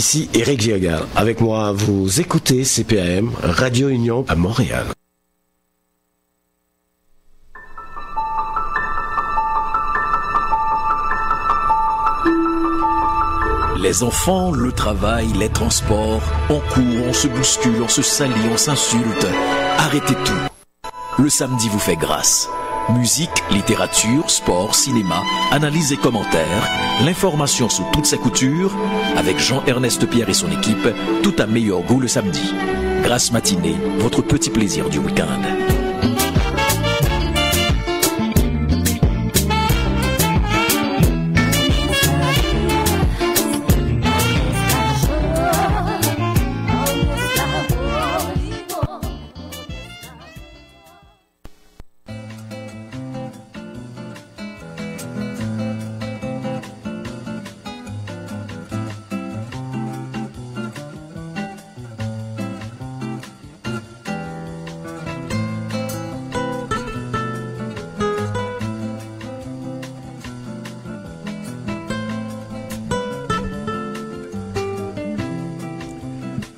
Ici Éric Giagal. Avec moi, vous écoutez CPAM, Radio Union à Montréal. Les enfants, le travail, les transports, on court, on se bouscule, on se salit, on s'insulte. Arrêtez tout. Le samedi vous fait grâce. Musique, littérature, sport, cinéma, analyse et commentaires, l'information sous toutes ses coutures, avec Jean-Ernest Pierre et son équipe, tout à meilleur goût le samedi. Grâce matinée, votre petit plaisir du week-end.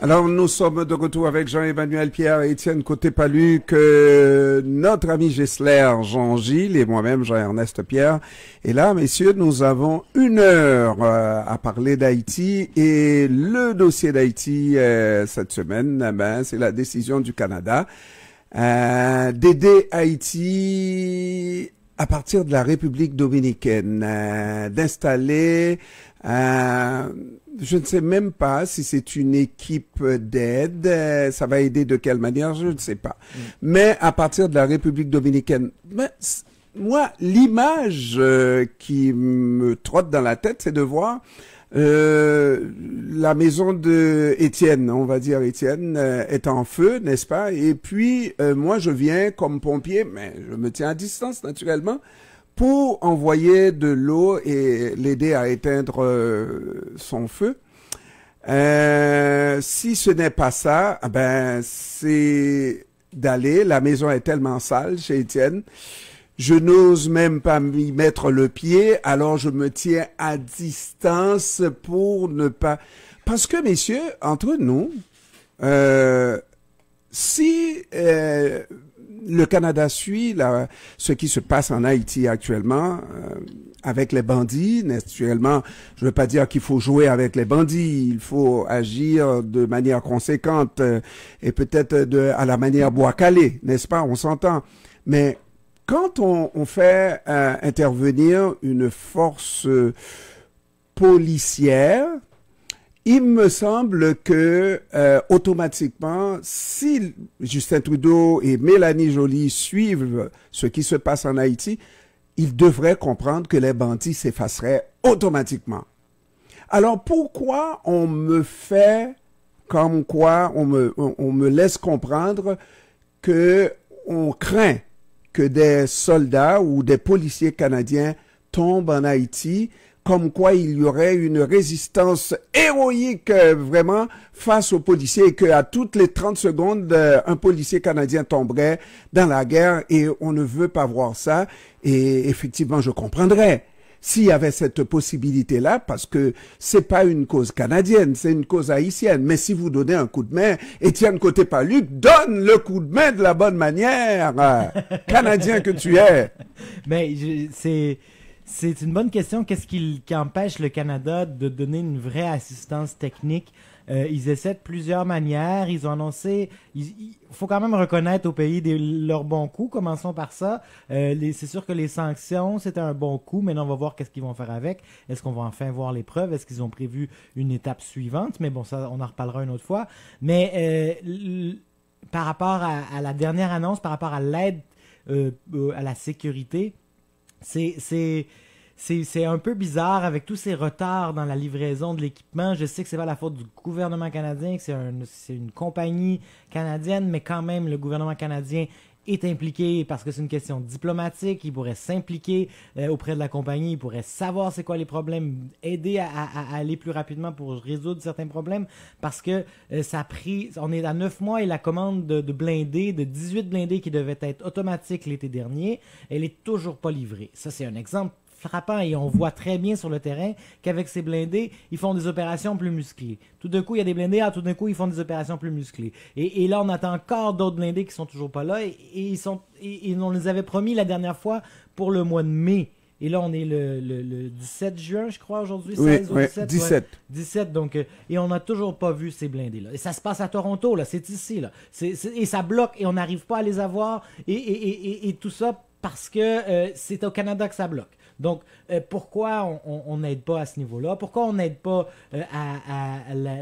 Alors, nous sommes de retour avec Jean-Emmanuel Pierre et Étienne Côté-Paluc, notre ami Gessler, Jean-Gilles et moi-même, Jean-Ernest Pierre. Et là, messieurs, nous avons 1 heure à parler d'Haïti. Et le dossier d'Haïti, cette semaine, c'est la décision du Canada d'aider Haïti à partir de la République dominicaine, d'installer... je ne sais même pas si c'est une équipe d'aide, ça va aider de quelle manière, je ne sais pas. Mais à partir de la République dominicaine, moi, l'image qui me trotte dans la tête, c'est de voir la maison de Étienne, on va dire Étienne, est en feu, n'est-ce pas? Et puis, moi, je viens comme pompier, mais je me tiens à distance, naturellement, pour envoyer de l'eau et l'aider à éteindre son feu. Si ce n'est pas ça, c'est d'aller, la maison est tellement sale chez Étienne, je n'ose même pas m'y mettre le pied, alors je me tiens à distance pour ne pas... Parce que, messieurs, entre nous, si... le Canada suit ce qui se passe en Haïti actuellement avec les bandits. Naturellement, je ne veux pas dire qu'il faut jouer avec les bandits. Il faut agir de manière conséquente et peut-être à la manière bois-calé, n'est-ce pas? On s'entend. Mais quand on fait intervenir une force policière, il me semble que automatiquement, si Justin Trudeau et Mélanie Joly suivent ce qui se passe en Haïti, ils devraient comprendre que les bandits s'effaceraient automatiquement. Alors pourquoi on me fait comme quoi on me laisse comprendre que on craint que des soldats ou des policiers canadiens tombent en Haïti, comme quoi il y aurait une résistance héroïque vraiment face aux policiers et qu'à toutes les 30 secondes, un policier canadien tomberait dans la guerre et on ne veut pas voir ça. Et effectivement, je comprendrais s'il y avait cette possibilité-là, parce que c'est pas une cause canadienne, c'est une cause haïtienne. Mais si vous donnez un coup de main, Étienne Côté-Paluc, donne le coup de main de la bonne manière, Canadien que tu es. Mais c'est une bonne question. Qu'est-ce qui empêche le Canada de donner une vraie assistance technique? Ils essaient de plusieurs manières. Ils ont annoncé... Il faut quand même reconnaître au pays leurs bons coups. Commençons par ça. C'est sûr que les sanctions, c'était un bon coup. Maintenant, on va voir qu'est-ce qu'ils vont faire avec. Est-ce qu'on va enfin voir les preuves? Est-ce qu'ils ont prévu une étape suivante? Mais bon, ça, on en reparlera une autre fois. Mais par rapport à la dernière annonce, par rapport à l'aide à la sécurité... C'est un peu bizarre avec tous ces retards dans la livraison de l'équipement. Je sais que c'est pas la faute du gouvernement canadien, que c'est une compagnie canadienne, mais quand même, le gouvernement canadien est impliqué parce que c'est une question diplomatique. Il pourrait s'impliquer auprès de la compagnie, il pourrait savoir c'est quoi les problèmes, aider à aller plus rapidement pour résoudre certains problèmes, parce que ça a pris, on est à 9 mois et la commande de blindés, de 18 blindés qui devaient être automatiques l'été dernier, elle est toujours pas livrée. Ça, c'est un exemple frappant et on voit très bien sur le terrain qu'avec ces blindés, ils font des opérations plus musclées. Tout d'un coup, il y a des blindés, tout d'un coup, ils font des opérations plus musclées. Et là, on attend encore d'autres blindés qui sont toujours pas là et on les avait promis la dernière fois pour le mois de mai. Et là, on est le 17 juin, je crois, aujourd'hui, 16 ou 17. 17. Ouais, 17, donc, et on n'a toujours pas vu ces blindés-là. Et ça se passe à Toronto, là, c'est ici, là. Et ça bloque, et on n'arrive pas à les avoir, et tout ça parce que c'est au Canada que ça bloque. Donc, pourquoi on n'aide pas à ce niveau-là? Pourquoi on n'aide pas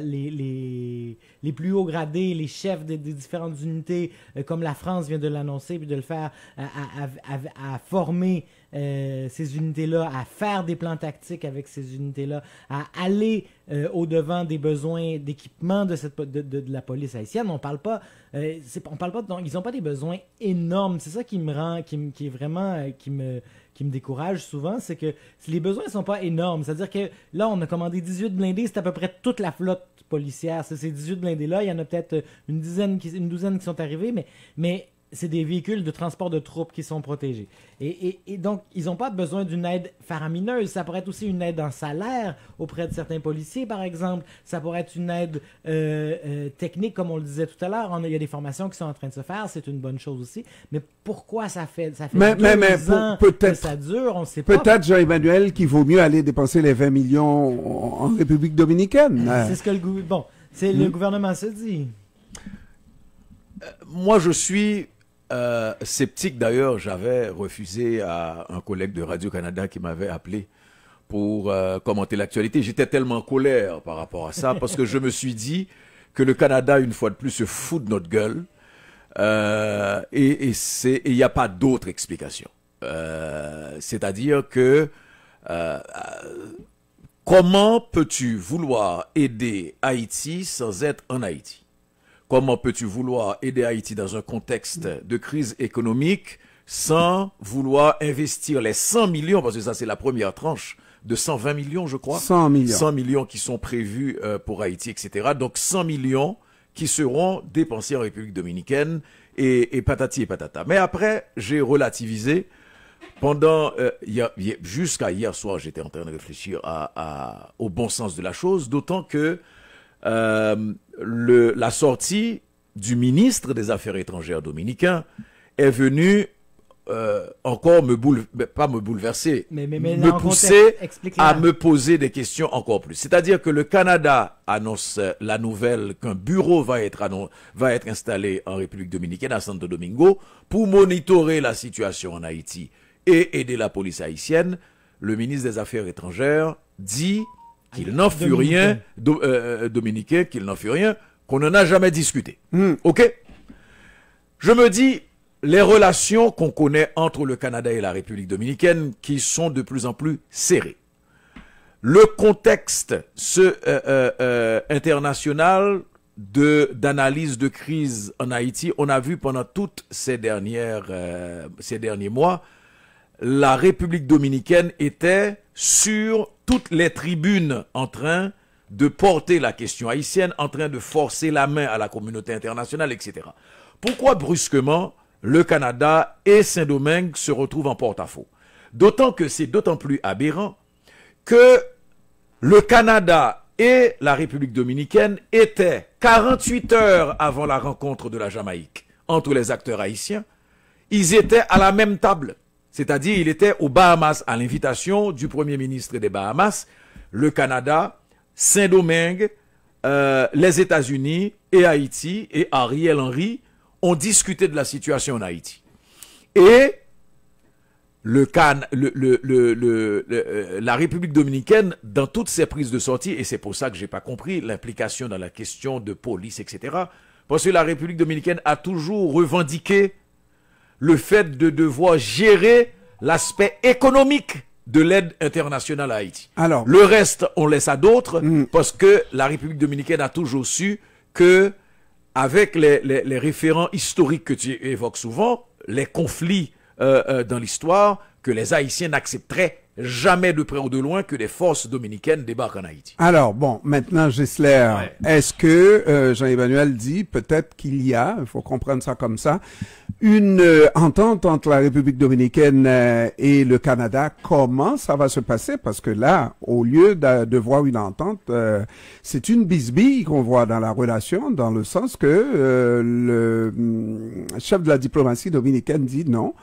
les plus hauts gradés, les chefs des différentes unités, comme la France vient de l'annoncer, puis de le faire à former ces unités-là, à faire des plans tactiques avec ces unités-là, à aller au-devant des besoins d'équipement de la police haïtienne. On parle pas, ils n'ont pas des besoins énormes. C'est ça qui me rend, qui me décourage souvent, c'est que les besoins ne sont pas énormes. C'est-à-dire que là, on a commandé 18 blindés, c'est à peu près toute la flotte policière. C'est ces 18 blindés-là, il y en a peut-être une douzaine qui sont arrivés, mais c'est des véhicules de transport de troupes qui sont protégés. Et donc, ils n'ont pas besoin d'une aide faramineuse. Ça pourrait être aussi une aide en salaire auprès de certains policiers, par exemple. Ça pourrait être une aide technique, comme on le disait tout à l'heure. Il y a des formations qui sont en train de se faire. C'est une bonne chose aussi. Mais pourquoi ça fait 2 ans que ça dure? On ne sait pas. Peut-être, Jean-Emmanuel, qu'il vaut mieux aller dépenser les 20 millions en République dominicaine. C'est ce que le gouvernement se dit. Moi, je suis sceptique. D'ailleurs, j'avais refusé à un collègue de Radio-Canada qui m'avait appelé pour commenter l'actualité. J'étais tellement en colère par rapport à ça parce que je me suis dit que le Canada, une fois de plus, se fout de notre gueule et il n'y a pas d'autre explication. C'est-à-dire que comment peux-tu vouloir aider Haïti sans être en Haïti? Comment peux-tu vouloir aider Haïti dans un contexte de crise économique sans vouloir investir les 100 millions, parce que ça c'est la première tranche de 120 millions je crois. 100 millions. 100 millions qui sont prévus pour Haïti, etc. Donc 100 millions qui seront dépensés en République dominicaine et patati et patata. Mais après, j'ai relativisé. Pendant, jusqu'à hier soir, j'étais en train de réfléchir au bon sens de la chose, d'autant que la sortie du ministre des Affaires étrangères dominicain est venue encore pas me bouleverser, me pousser à me poser des questions encore plus. C'est-à-dire que le Canada annonce la nouvelle qu'un bureau va être installé en République dominicaine, à Santo Domingo, pour monitorer la situation en Haïti et aider la police haïtienne. Le ministre des Affaires étrangères dit qu'il n'en fut rien, dominicain, qu'il n'en fut rien, qu'on n'en a jamais discuté. OK? Je me dis, les relations qu'on connaît entre le Canada et la République dominicaine, qui sont de plus en plus serrées. Le contexte international d'analyse de crise en Haïti, on a vu pendant toutes ces derniers mois, la République dominicaine était sur toutes les tribunes en train de porter la question haïtienne, en train de forcer la main à la communauté internationale, etc. Pourquoi brusquement le Canada et Saint-Domingue se retrouvent en porte-à-faux? D'autant que c'est d'autant plus aberrant que le Canada et la République dominicaine étaient 48 heures avant la rencontre de la Jamaïque entre les acteurs haïtiens, ils étaient à la même table. C'est-à-dire, il était aux Bahamas à l'invitation du Premier ministre des Bahamas, le Canada, Saint-Domingue, les États-Unis et Haïti, et Ariel Henry ont discuté de la situation en Haïti. Et la République dominicaine, dans toutes ses prises de sortie, et c'est pour ça que j'ai pas compris l'implication dans la question de police, etc., parce que la République dominicaine a toujours revendiqué le fait de devoir gérer l'aspect économique de l'aide internationale à Haïti. Alors, le reste, on laisse à d'autres, parce que la République dominicaine a toujours su que, avec les référents historiques que tu évoques souvent, les conflits dans l'histoire, que les Haïtiens n'accepteraient jamais de près ou de loin que les forces dominicaines débarquent en Haïti. Alors, bon, maintenant, Gessler, est-ce que Jean-Emmanuel dit peut-être qu'il y a, il faut comprendre ça comme ça, une entente entre la République dominicaine et le Canada? Comment ça va se passer? Parce que là, au lieu de voir une entente, c'est une bisbille qu'on voit dans la relation, dans le sens que le chef de la diplomatie dominicaine dit non,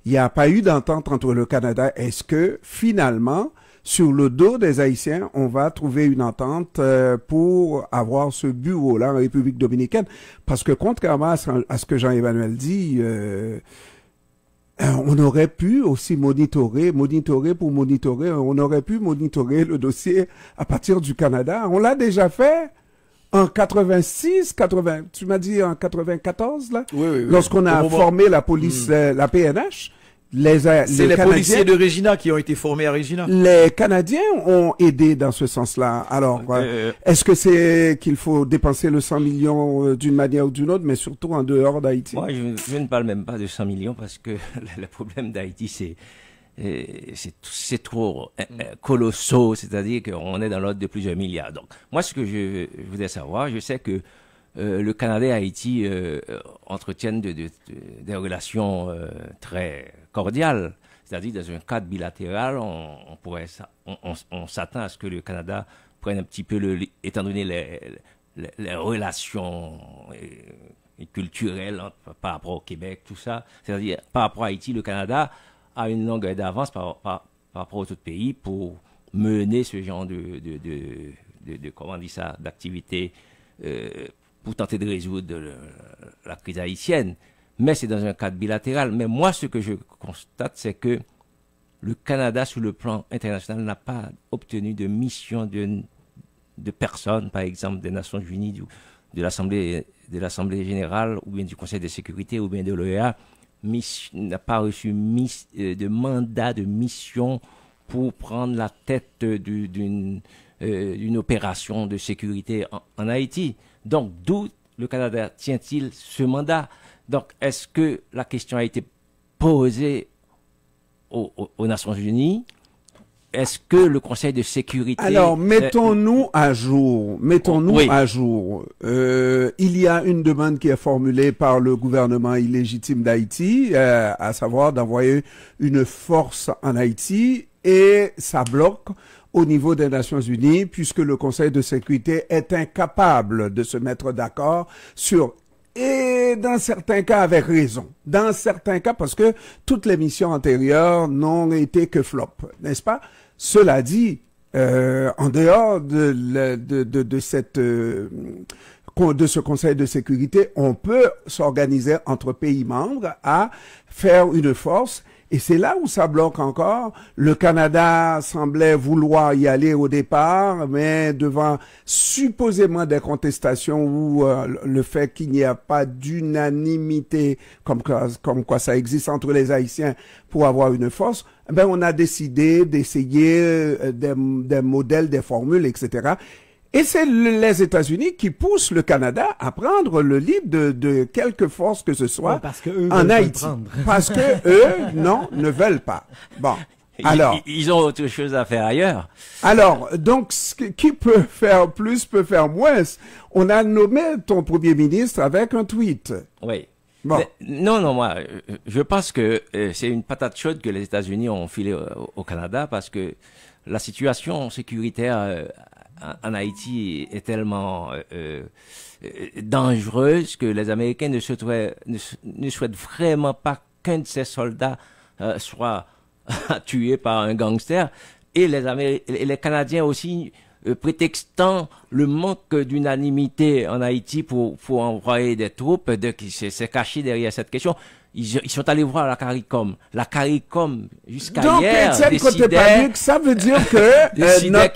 il n'y a pas eu d'entente entre le Canada. Est-ce que finalement, sur le dos des Haïtiens, on va trouver une entente pour avoir ce bureau-là en République dominicaine? Parce que contrairement à ce que Jean-Emmanuel dit, on aurait pu aussi monitorer, on aurait pu monitorer le dossier à partir du Canada. On l'a déjà fait en 86, tu m'as dit en 94, là? Oui. Lorsqu'on a formé la police, la PNH. C'est les policiers de Regina qui ont été formés à Regina. Les Canadiens ont aidé dans ce sens-là. Alors, est-ce que c'est qu'il faut dépenser le 100 millions d'une manière ou d'une autre, mais surtout en dehors d'Haïti? Moi, je ne parle même pas de 100 millions parce que le problème d'Haïti, c'est trop colossal, c'est-à-dire qu'on est dans l'ordre de plusieurs milliards. Donc, moi, ce que je voudrais savoir, je sais que le Canada et Haïti entretiennent des relations très cordiales, c'est-à-dire dans un cadre bilatéral, on s'attend à ce que le Canada prenne un petit peu étant donné les relations culturelles par rapport au Québec, tout ça, c'est-à-dire par rapport à Haïti, le Canada a une longueur d'avance par rapport aux autres pays pour mener ce genre comment on dit ça, d'activité pour tenter de résoudre la crise haïtienne. Mais c'est dans un cadre bilatéral. Mais moi, ce que je constate, c'est que le Canada, sur le plan international, n'a pas obtenu de mission de personnes, par exemple des Nations Unies, de l'Assemblée générale, ou bien du Conseil de sécurité, ou bien de l'OEA, n'a pas reçu de mandat de mission pour prendre la tête d'une opération de sécurité en Haïti. Donc, d'où le Canada tient-il ce mandat? Donc, est-ce que la question a été posée aux Nations Unies? Est-ce que le Conseil de sécurité... Alors, mettons-nous à jour. À jour. Il y a une demande qui est formulée par le gouvernement illégitime d'Haïti, à savoir d'envoyer une force en Haïti, et ça bloque au niveau des Nations Unies, puisque le Conseil de sécurité est incapable de se mettre d'accord sur, et dans certains cas avec raison, dans certains cas parce que toutes les missions antérieures n'ont été que flop, n'est-ce pas? Cela dit, en dehors de ce Conseil de sécurité, on peut s'organiser entre pays membres à faire une force. Et c'est là où ça bloque encore. Le Canada semblait vouloir y aller au départ, mais devant supposément des contestations ou le fait qu'il n'y a pas d'unanimité, comme quoi ça existe entre les Haïtiens pour avoir une force, ben on a décidé d'essayer des modèles, des formules, etc. Et c'est les États-Unis qui poussent le Canada à prendre le lead de quelque force que ce soit en Haïti. Parce que eux, non, ne veulent pas. Bon. Alors. Ils ont autre chose à faire ailleurs. Alors, donc, qui peut faire plus, peut faire moins. On a nommé ton premier ministre avec un tweet. Oui. Bon. Mais, non, moi, je pense que c'est une patate chaude que les États-Unis ont filé au Canada parce que la situation sécuritaire en Haïti est tellement dangereuse que les Américains ne souhaitent vraiment pas qu'un de ces soldats soit tué par un gangster. Et les Canadiens aussi, prétextant le manque d'unanimité en Haïti pour envoyer des troupes, c'est caché derrière cette question. Ils sont allés voir la CARICOM. La CARICOM, jusqu'à hier, décidait... ça veut dire que... décidait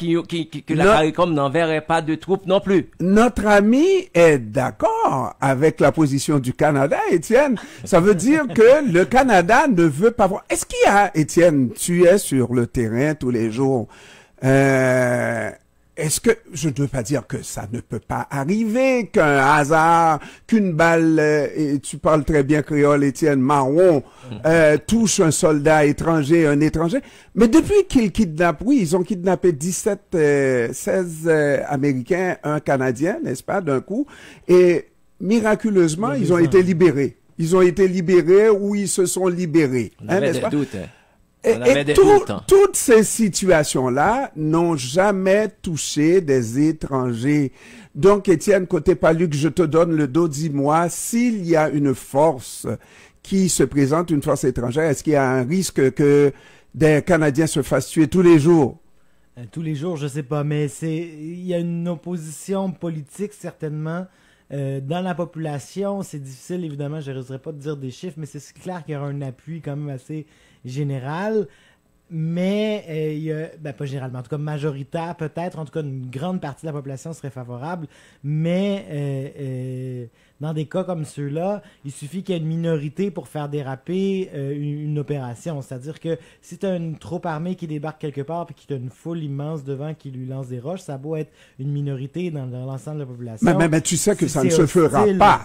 que la CARICOM n'enverrait pas de troupes non plus. Notre ami est d'accord avec la position du Canada, Étienne. Ça veut dire que le Canada ne veut pas voir... Est-ce qu'il y a, Étienne, tu es sur le terrain tous les jours, est-ce que, je ne veux pas dire que ça ne peut pas arriver, qu'un hasard, qu'une balle, et tu parles très bien créole, Étienne, marron, touche un soldat étranger, un étranger. Mais depuis qu'ils kidnappent, oui, ils ont kidnappé 16 Américains, un Canadien, n'est-ce pas, d'un coup, et miraculeusement, ils ont été libérés. Ils ont été libérés ou ils se sont libérés. On avait n'est-ce des pas? doutes. Et toutes ces situations-là n'ont jamais touché des étrangers. Donc, Étienne, côté Paluc, je te donne le dos, dis-moi, s'il y a une force qui se présente, une force étrangère, est-ce qu'il y a un risque que des Canadiens se fassent tuer tous les jours? Tous les jours, je sais pas, mais il y a une opposition politique certainement. Dans la population, c'est difficile, évidemment, je ne risquerai pas de dire des chiffres, mais c'est clair qu'il y aura un appui quand même assez général, mais il y a, pas généralement, en tout cas majoritaire peut-être, en tout cas une grande partie de la population serait favorable, mais dans des cas comme ceux-là, il suffit qu'il y ait une minorité pour faire déraper une opération, c'est-à-dire que si tu as une troupe armée qui débarque quelque part puis qu'il y a une foule immense devant qui lui lance des roches, ça a beau être une minorité dans l'ensemble de la population. Mais tu sais que ça ne se fera pas.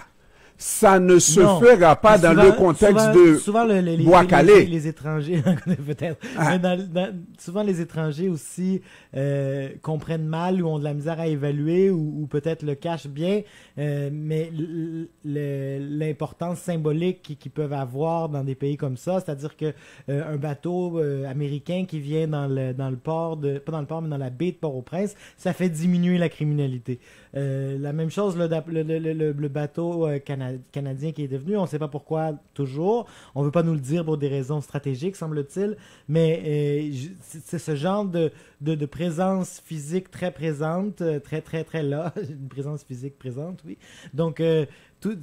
Ça ne se fera pas dans le contexte de Bois-Calais. Les étrangers, peut-être. Ah. Souvent, les étrangers aussi comprennent mal ou ont de la misère à évaluer ou peut-être le cachent bien. Mais l'importance symbolique qu'ils peuvent avoir dans des pays comme ça, c'est-à-dire que un bateau américain qui vient dans le port pas dans le port, mais dans la baie de Port-au-Prince, ça fait diminuer la criminalité. La même chose, le bateau canadien qui est devenu, on ne sait pas pourquoi toujours, on ne veut pas nous le dire pour des raisons stratégiques, semble-t-il, mais c'est ce genre de présence physique très présente, très là, une présence physique présente, oui. Donc,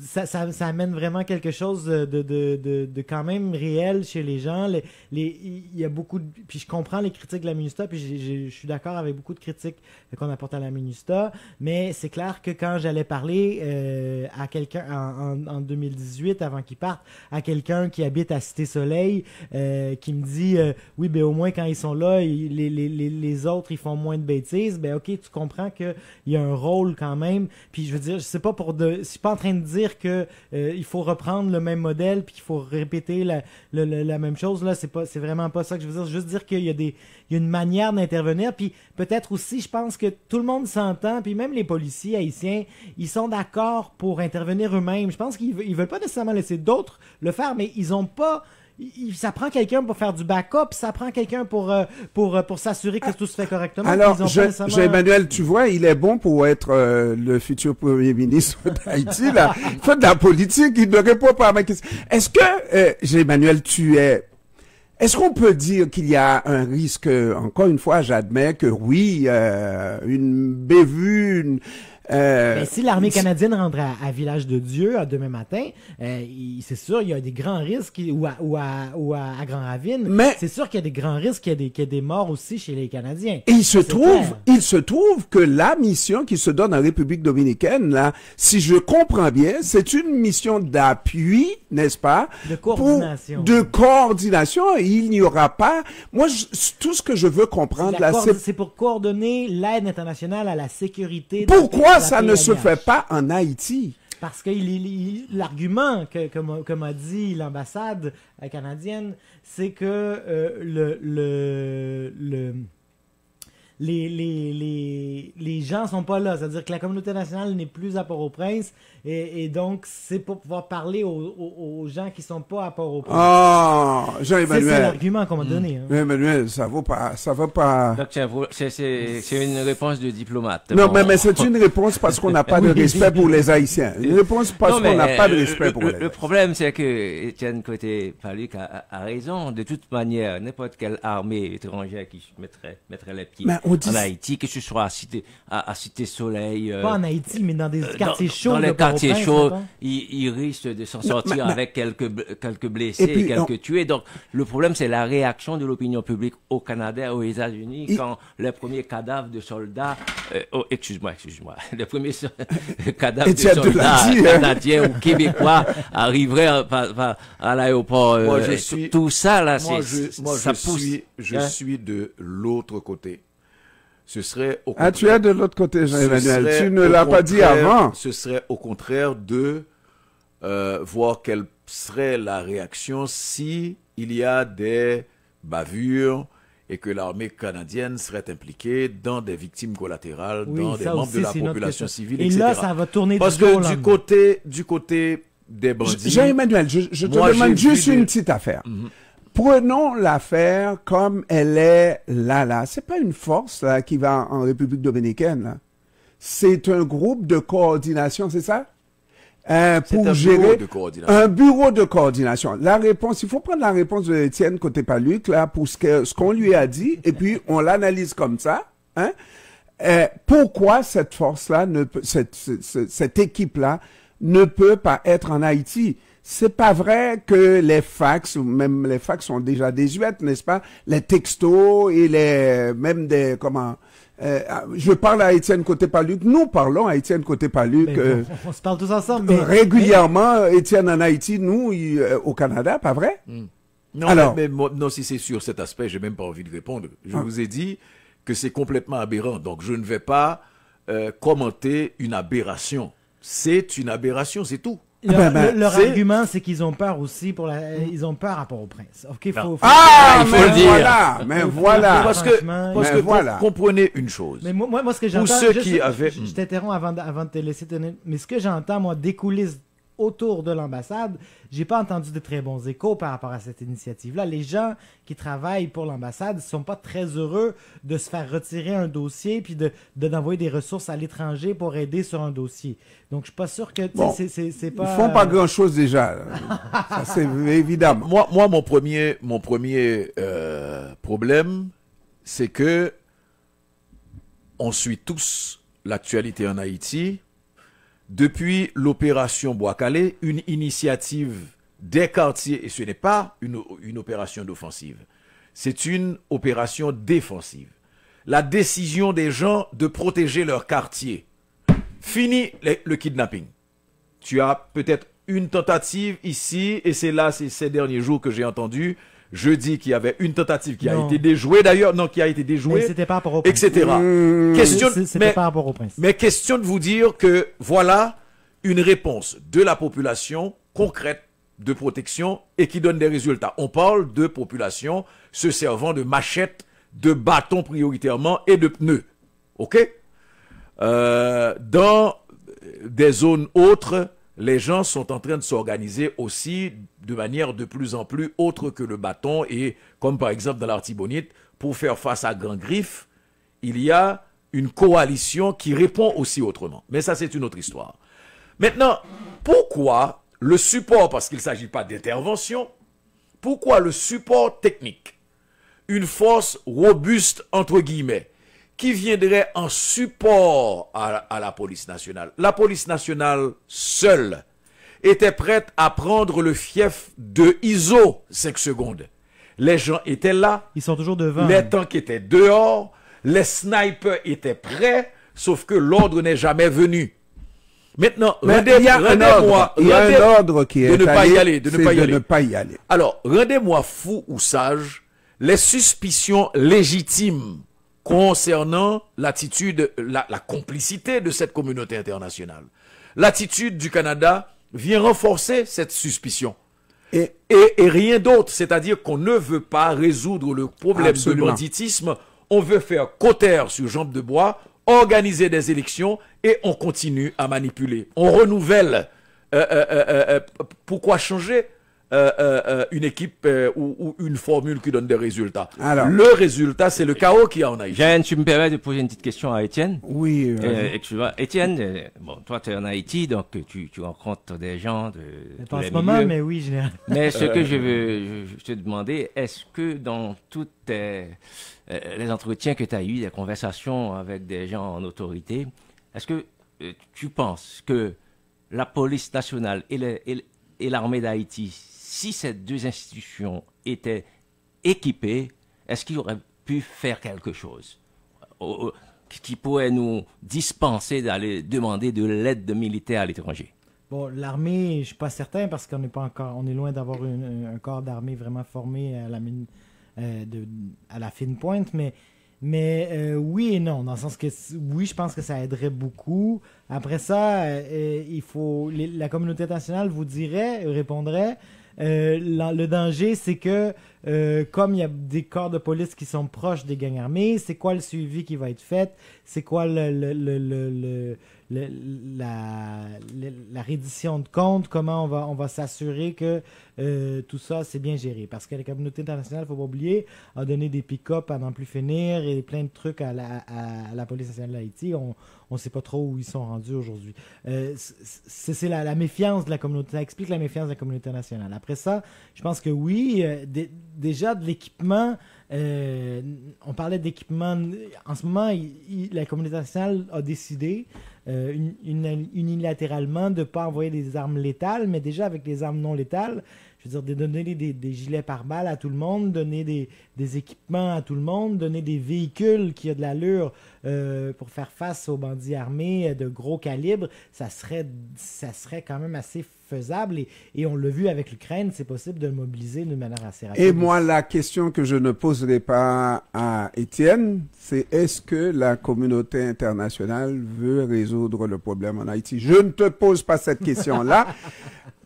ça amène vraiment quelque chose de quand même réel chez les gens. Il y a beaucoup puis je comprends les critiques de la MINUSTAH, puis je suis d'accord avec beaucoup de critiques qu'on apporte à la MINUSTAH, mais c'est clair que quand j'allais parler à quelqu'un en 2018, avant qu'il parte, à quelqu'un qui habite à Cité-Soleil, qui me dit oui, ben au moins quand ils sont là, les autres ils font moins de bêtises, ben ok, tu comprends qu'il y a un rôle quand même, puis je veux dire, je suis pas en train de dire que il faut reprendre le même modèle puis qu'il faut répéter la même chose, là, c'est vraiment pas ça que je veux dire. Juste dire qu'il y a une manière d'intervenir, puis peut-être aussi, je pense que tout le monde s'entend, puis même les policiers haïtiens, ils sont d'accord pour intervenir eux-mêmes. Je pense qu'ils veulent pas nécessairement laisser d'autres le faire, mais ils ont pas... Ça prend quelqu'un pour faire du backup, ça prend quelqu'un pour s'assurer que tout se fait correctement. Alors, Jean-Emmanuel, tu vois, il est bon pour être le futur premier ministre d'Haïti, là. Il fait de la politique, il ne répond pas à ma question. Est-ce que, Jean-Emmanuel, est-ce qu'on peut dire qu'il y a un risque, encore une fois, j'admets que oui, une bévue, si l'armée canadienne rentre à Village de Dieu demain matin, c'est sûr il y a des grands risques, ou à Grand Ravine, mais c'est sûr qu'il y a des grands risques, qu'il y a des morts aussi chez les Canadiens. Et il se trouve que la mission qui se donne en République dominicaine, là, si je comprends bien, c'est une mission d'appui, n'est-ce pas? De coordination. De coordination. Il n'y aura pas... Moi, tout ce que je veux comprendre là, c'est pour coordonner l'aide internationale à la sécurité. Pourquoi ça ne se fait pas en Haïti? Parce que l'argument que m'a dit l'ambassade canadienne, c'est que les gens sont pas là. C'est-à-dire que la communauté nationale n'est plus à Port-au-Prince et donc c'est pour pouvoir parler aux gens qui sont pas à Port-au-Prince. Ah, Jean-Emmanuel. C'est l'argument qu'on m'a donné. Hein. Jean-Emmanuel, ça va pas. Donc, c'est une réponse de diplomate. Non, mais c'est une réponse parce qu'on n'a pas de respect pour les Haïtiens. Une réponse parce qu'on n'a pas de respect pour les Haïtiens. Le problème, c'est que Étienne Côté-Paluc a raison. De toute manière, n'importe quelle armée étrangère qui mettrait les pieds en Haïti, que ce soit à Cité-Soleil. Pas en Haïti, mais dans des quartiers chauds. Dans les quartiers chauds, ils risquent de s'en sortir avec quelques blessés et quelques tués. Donc, le problème, c'est la réaction de l'opinion publique au Canada, aux États-Unis, quand les premiers cadavres de soldats, excuse-moi, les premiers cadavres de soldats canadiens ou québécois arriveraient à l'aéroport. Tout ça, là, je suis de l'autre côté. ce serait au Ah, tu es de l'autre côté, Jean-Emmanuel. serait Tu ne au l'as pas dit contraire- avant. Ce serait au contraire de voir quelle serait la réaction si il y a des bavures et que l'armée canadienne serait impliquée dans des victimes collatérales, Oui, dans des ça membres aussi, de la c'est une autre population question. civile, Et etc. là, ça va tourner Parce du jour au que lendemain. du côté des bandits, Jean-Emmanuel, je te Moi, demande j'ai juste vu une des- petite affaire. Prenons l'affaire comme elle est là. C'est pas une force là, qui va en République dominicaine. Là. C'est un groupe de coordination, c'est ça? Pour un gérer bureau de coordination. un bureau de coordination. La réponse, il faut prendre la réponse de Étienne Côté-Paluc là pour ce qu'on lui a dit et puis on l'analyse comme ça. Hein? Pourquoi cette force-là, cette équipe-là ne peut pas être en Haïti? C'est pas vrai que les fax, ou même les fax sont déjà désuètes, n'est-ce pas? Les textos et même je parle à Étienne Côté-Paluc, nous parlons à Étienne Côté-Paluc Ben, on se parle tous ensemble. Mais, régulièrement, Étienne en Haïti, nous, au Canada, pas vrai? Non, Alors- non, si c'est sur cet aspect, j'ai même pas envie de répondre. Je vous ai dit que c'est complètement aberrant. Donc, je ne vais pas commenter une aberration. C'est une aberration, c'est tout. leur c'est- argument, c'est qu'ils ont peur aussi ils ont peur à Port-au-Prince. Ok, faut. Ah, il faut le dire. voilà, mais voilà. Parce que, franchement, parce mais que voilà. comprenez une chose. Mais moi, ce que j'entends, ceux qui avaient- je t'interromps avant de te laisser tenir. Mais ce que j'entends, moi, des coulisses autour de l'ambassade, j'ai pas entendu de très bons échos par rapport à cette initiative-là. Les gens qui travaillent pour l'ambassade ne sont pas très heureux de se faire retirer un dossier puis d'envoyer des ressources à l'étranger pour aider sur un dossier. Donc, je suis pas sûr que Bon, c'est pas. Ils font pas grand-chose déjà. là. Ça, c'est évidemment. Moi, mon premier problème, c'est que on suit tous l'actualité en Haïti. Depuis l'opération Bois-Calais, une initiative des quartiers, et ce n'est pas une opération d'offensive, c'est une opération défensive. La décision des gens de protéger leur quartier. Fini le kidnapping. Tu as peut-être une tentative ici, et c'est là, c'est ces derniers jours que j'ai entendu. Je dis qu'il y avait une tentative qui Non. a été déjouée d'ailleurs, non, qui a été Mais déjouée, c'était pas par rapport au Prince. etc. Question, C'était pas par rapport au Prince. mais question de vous dire que voilà une réponse de la population concrète de protection et qui donne des résultats. On parle de population se servant de machettes, de bâtons prioritairement et de pneus. OK? Dans des zones autres, les gens sont en train de s'organiser aussi de manière de plus en plus autre que le bâton et comme par exemple dans l'Artibonite, pour faire face à Grand Griffe, il y a une coalition qui répond aussi autrement. Mais ça, c'est une autre histoire. Maintenant, pourquoi le support, parce qu'il ne s'agit pas d'intervention, pourquoi le support technique, une force robuste, entre guillemets, qui viendrait en support à la police nationale? La police nationale seule était prête à prendre le fief de ISO 5 secondes. Les gens étaient là, Ils sont toujours devant. les tanks étaient dehors, les snipers étaient prêts, sauf que l'ordre n'est jamais venu. Maintenant, Mais il y a un ordre. Il y a un ordre qui est de ne pas y aller, de ne c'est pas y de aller. ne pas y aller. Alors, rendez-moi fou ou sage les suspicions légitimes concernant l'attitude, la complicité de cette communauté internationale. L'attitude du Canada vient renforcer cette suspicion. Et Et rien d'autre, c'est-à-dire qu'on ne veut pas résoudre le problème Absolument. de banditisme, on veut faire cautère sur jambe de bois, organiser des élections et on continue à manipuler. On renouvelle. Pourquoi changer une équipe ou une formule qui donne des résultats? Alors. Le résultat, c'est le chaos qu'il y a en Haïti. Jeanne, tu me permets de poser une petite question à Étienne? oui, Excuse-moi. Étienne, bon, toi, tu es en Haïti, donc tu rencontres des gens de tous Pas en les ce moment, milieux. mais oui, généralement. Mais ce que je te demandais, est-ce que dans toutes les entretiens que tu as eus, les conversations avec des gens en autorité, est-ce que tu penses que la police nationale et l'armée d'Haïti, si ces deux institutions étaient équipées, est-ce qu'ils auraient pu faire quelque chose qui pourrait nous dispenser d'aller demander de l'aide de militaires à l'étranger? Bon, l'armée, je suis pas certain parce qu'on n'est pas encore, on est loin d'avoir un corps d'armée vraiment formé à la fine pointe, mais Mais oui et non, dans le sens que oui, je pense que ça aiderait beaucoup. Après ça, il faut la communauté internationale vous répondrait. Le danger, c'est que comme il y a des corps de police qui sont proches des gangs armés, c'est quoi le suivi qui va être fait? C'est quoi la reddition de comptes? Comment on va s'assurer que tout ça, c'est bien géré? Parce que la communauté internationale, il ne faut pas oublier, a donné des pick-up à n'en plus finir et plein de trucs à la police nationale d'Haïti. On ne sait pas trop où ils sont rendus aujourd'hui. C'est la méfiance de la communauté. Ça explique la méfiance de la communauté nationale. Après ça, je pense que oui, déjà de l'équipement, on parlait d'équipement. En ce moment, la communauté nationale a décidé unilatéralement de ne pas envoyer des armes létales, mais déjà avec des armes non létales, je veux dire, de donner des gilets pare-balles à tout le monde, donner des équipements à tout le monde, donner des véhicules qui ont de l'allure pour faire face aux bandits armés de gros calibre, ça serait quand même assez faisable. Et on l'a vu avec l'Ukraine, c'est possible de le mobiliser d'une manière assez rapide. Et moi, la question que je ne poserai pas à Étienne, c'est est-ce que la communauté internationale veut résoudre le problème en Haïti? Je ne te pose pas cette question-là.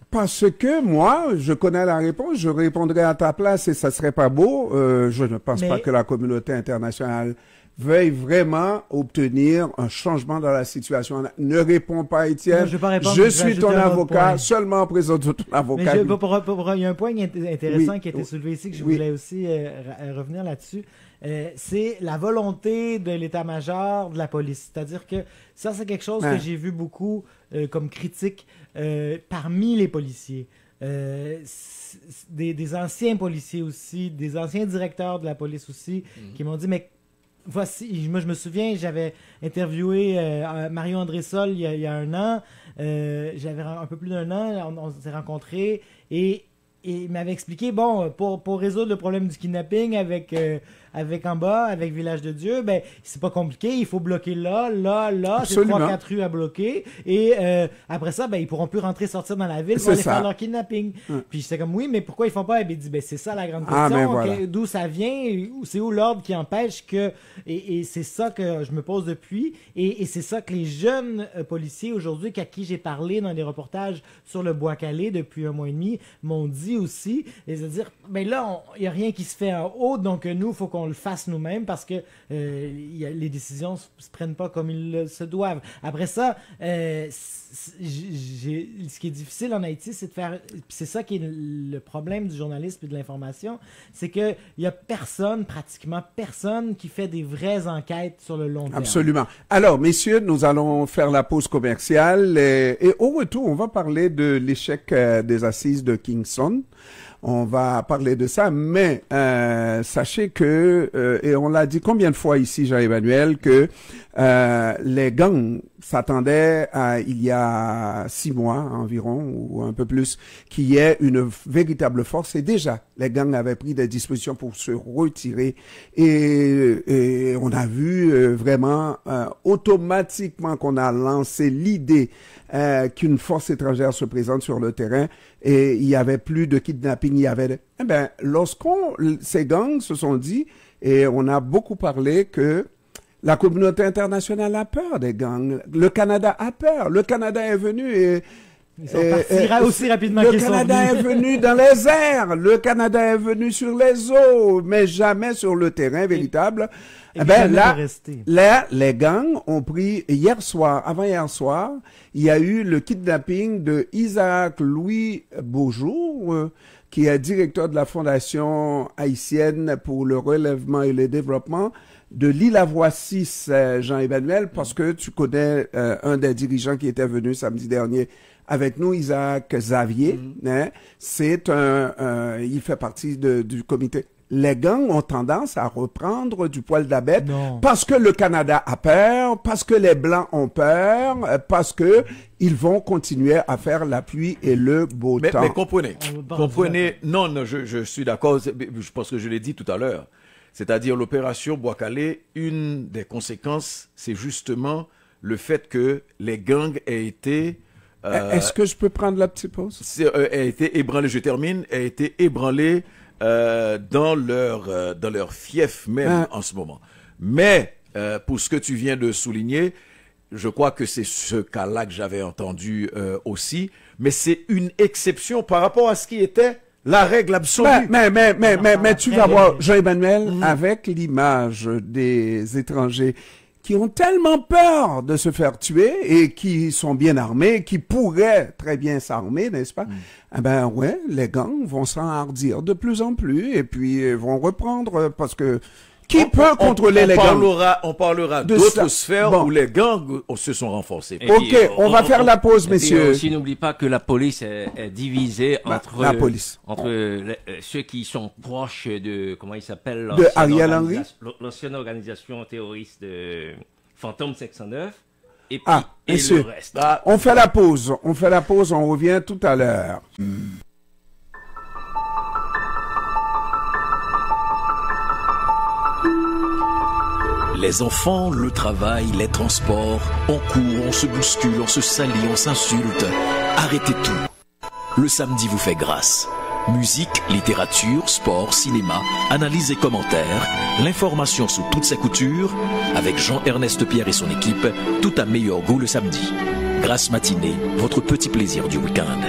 Parce que moi, je connais la réponse, je répondrai à ta place et ça serait pas beau. Je ne pense pas que la communauté internationale veuille vraiment obtenir un changement dans la situation. Ne réponds pas, Étienne. Non, je vais pas répondre, je suis ton avocat, seulement présente ton avocat. Mais il y a un point intéressant qui a été soulevé ici que je voulais aussi revenir là-dessus. C'est la volonté de l'état-major de la police. C'est-à-dire que ça, c'est quelque chose que j'ai vu beaucoup comme critique parmi les policiers. Des anciens policiers aussi, des anciens directeurs de la police aussi, qui m'ont dit, mais voici, moi je me souviens, j'avais interviewé Mario André-Sol il y a un an, j'avais un peu plus d'un an, on s'est rencontrés et il m'avait expliqué, bon, pour résoudre le problème du kidnapping avec en bas, avec Village de Dieu, ben, c'est pas compliqué, il faut bloquer là, c'est 3-4 rues à bloquer, et après ça, ben, ils pourront plus rentrer, sortir dans la ville pour aller faire leur kidnapping. Puis j'étais comme, oui, mais pourquoi ils font pas? Et ben, il dit, ben, c'est ça la grande question, voilà. D'où ça vient, c'est où l'ordre qui empêche que, et c'est ça que je me pose depuis, et c'est ça que les jeunes policiers aujourd'hui, à qui j'ai parlé dans des reportages sur le Bois-Calais depuis 1 mois et demi, m'ont dit aussi, c'est-à-dire, ben là, il y a rien qui se fait en haut, donc nous, il faut qu'on le fasse nous-mêmes parce que les décisions se prennent pas comme ils se doivent. Après ça, ce qui est difficile en Haïti, c'est de faire... C'est ça qui est le problème du journalisme et de l'information, c'est qu'il y a pratiquement personne qui fait des vraies enquêtes sur le long terme. Absolument. Alors, messieurs, nous allons faire la pause commerciale et au retour, on va parler de l'échec des assises de Kingston. On va parler de ça, mais sachez que, et on l'a dit combien de fois ici, Jean-Emmanuel, que les gangs s'attendaient à, il y a 6 mois environ, ou un peu plus, qu'il y ait une véritable force. Et déjà, les gangs avaient pris des dispositions pour se retirer. Et on a vu vraiment automatiquement qu'on a lancé l'idée qu'une force étrangère se présente sur le terrain et il y avait plus de kidnapping, il y avait... Eh ben, ces gangs se sont dit, et on a beaucoup parlé que la communauté internationale a peur des gangs. Le Canada a peur. Le Canada est venu et... Ils sont partis aussi rapidement qu'ils sont venus. Le Canada est venu dans les airs. Le Canada est venu sur les eaux, mais jamais sur le terrain véritable. Eh ben, là, les gangs ont pris avant-hier soir, il y a eu le kidnapping de Isaac Louis Beaujour, qui est directeur de la Fondation haïtienne pour le relèvement et le développement de l'île à Voissis, Jean-Emmanuel, parce que tu connais un des dirigeants qui était venu samedi dernier avec nous, Isaac Xavier. Hein, il fait partie du comité. Les gangs ont tendance à reprendre du poil de la bête parce que le Canada a peur, parce que les Blancs ont peur, parce que ils vont continuer à faire la pluie et le beau temps. Mais comprenez, non, je suis d'accord, je pense que je l'ai dit tout à l'heure. C'est-à-dire l'opération Bois-Calais, une des conséquences, c'est justement le fait que les gangs aient été... Est-ce que je peux prendre la petite pause? Aient été ébranlés, je termine, aient été ébranlés dans leur fief même en ce moment. Mais pour ce que tu viens de souligner, je crois que c'est ce cas-là que j'avais entendu aussi, mais c'est une exception par rapport à ce qui était la règle absolue. Mais tu vas voir, Jean-Emmanuel, avec l'image des étrangers qui ont tellement peur de se faire tuer et qui sont bien armés, qui pourraient très bien s'armer, n'est-ce pas? Eh ben ouais, les gangs vont s'enhardir de plus en plus et puis vont reprendre parce que qui peut contrôler les gangs? On parlera d'autres sphères où les gangs se sont renforcés. Et Ok, puis, on va faire la pause, messieurs. Aussi, n'oublie pas que la police est divisée entre la police. Ceux qui sont proches de, comment il s'appelle? De Ariel Henry? L'ancienne organisation terroriste de Fantôme 509. Et puis, et messieurs, le reste. on fait la pause, on revient tout à l'heure. Les enfants, le travail, les transports, on court, on se bouscule, on se salit, on s'insulte. Arrêtez tout. Le samedi vous fait grâce. Musique, littérature, sport, cinéma, analyse et commentaires, l'information sous toutes ses coutures, avec Jean-Ernest Pierre et son équipe, tout à meilleur goût le samedi. Grâce matinée, votre petit plaisir du week-end.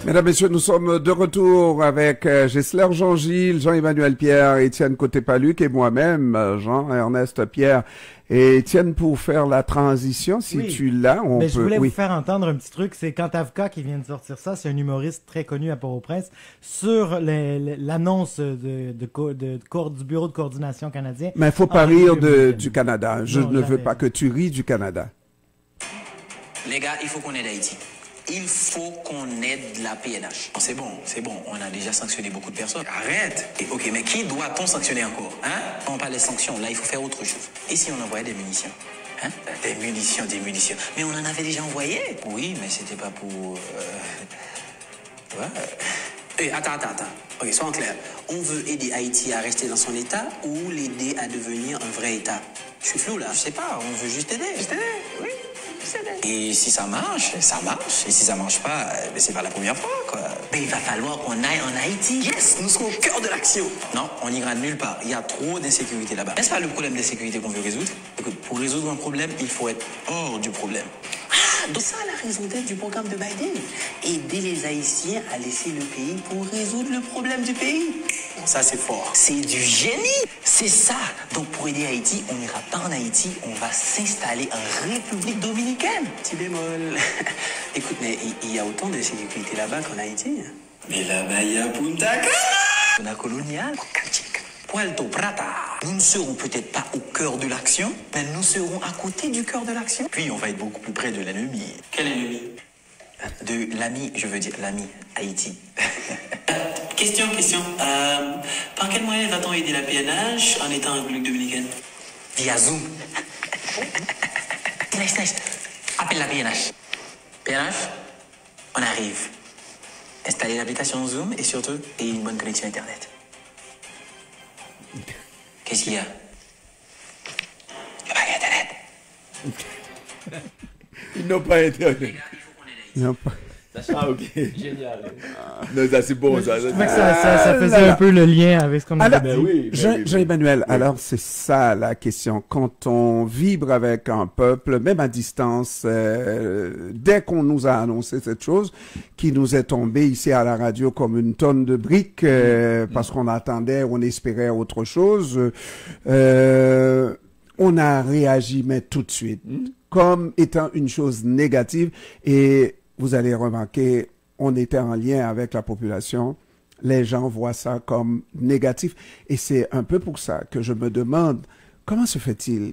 Mesdames, Messieurs, nous sommes de retour avec Gessler Jean-Gilles, Jean-Emmanuel Pierre, Étienne Côté-Paluc et moi-même, Jean-Ernest Pierre. Et Étienne, pour faire la transition, si tu l'as, on peut... Je voulais vous faire entendre un petit truc, c'est Kantavka qui vient de sortir ça, c'est un humoriste très connu à Port-au-Prince, sur l'annonce du Bureau de coordination canadien. Mais il faut pas rire du Canada. Je ne veux pas que tu ris du Canada. Les gars, il faut qu'on aide Haïti. Il faut qu'on aide la PNH. C'est bon. On a déjà sanctionné beaucoup de personnes. Arrête. Ok, mais qui doit-on sanctionner encore? On parle des sanctions. Là, il faut faire autre chose. Et si on envoyait des munitions? Des munitions. Mais on en avait déjà envoyé. Oui, mais c'était pas pour... Attends. Ok, sois en clair. On veut aider Haïti à rester dans son état ou l'aider à devenir un vrai état? Je suis flou là. Je sais pas, on veut juste aider. Oui. Et si ça marche, ça marche. Et si ça marche pas, c'est pas la première fois, quoi. Mais il va falloir qu'on aille en Haïti. Yes, nous serons au cœur de l'action. Non, on n'ira nulle part. Il y a trop d'insécurité là-bas. N'est-ce pas le problème d'insécurité qu'on veut résoudre? Écoute, pour résoudre un problème, il faut être hors du problème. Donc ça, la raison d'être du programme de Biden. Aider les Haïtiens à laisser le pays pour résoudre le problème du pays. Bon, ça, c'est fort. C'est du génie. C'est ça. Donc, pour aider Haïti, on n'ira pas en Haïti. On va s'installer en République dominicaine. Petit bémol. Écoute, mais il y a autant de sécurité là-bas qu'en Haïti. Mais là-bas, il y a Punta Cana. La coloniale. Puerto Plata. Nous ne serons peut-être pas au cœur de l'action, mais nous serons à côté du cœur de l'action. Puis on va être beaucoup plus près de l'ennemi. Quel ennemi? De l'ami, je veux dire l'ami, Haïti. Question. Par quel moyen va-t-on aider la PNH en étant en République dominicaine? Via Zoom. Nice. Appelle la PNH. PNH, on arrive. Installez l'application Zoom et surtout, ayez une bonne connexion Internet. Qu'est-ce qu'il y a? Il n'y a pas Internet. Ils n'ont pas Internet. Ça, Ah, ok. Génial. Non, ça c'est bon. Ça Je trouvais que ça faisait un peu le lien avec ce qu'on avait dit. oui. Jean-Emmanuel, alors c'est ça la question. Quand on vibre avec un peuple, même à distance, dès qu'on nous a annoncé cette chose, qui nous est tombée ici à la radio comme une tonne de briques, parce qu'on attendait, on espérait autre chose, on a réagi, mais tout de suite, comme étant une chose négative. Et vous allez remarquer, on était en lien avec la population. Les gens voient ça comme négatif. Et c'est un peu pour ça que je me demande, comment se fait-il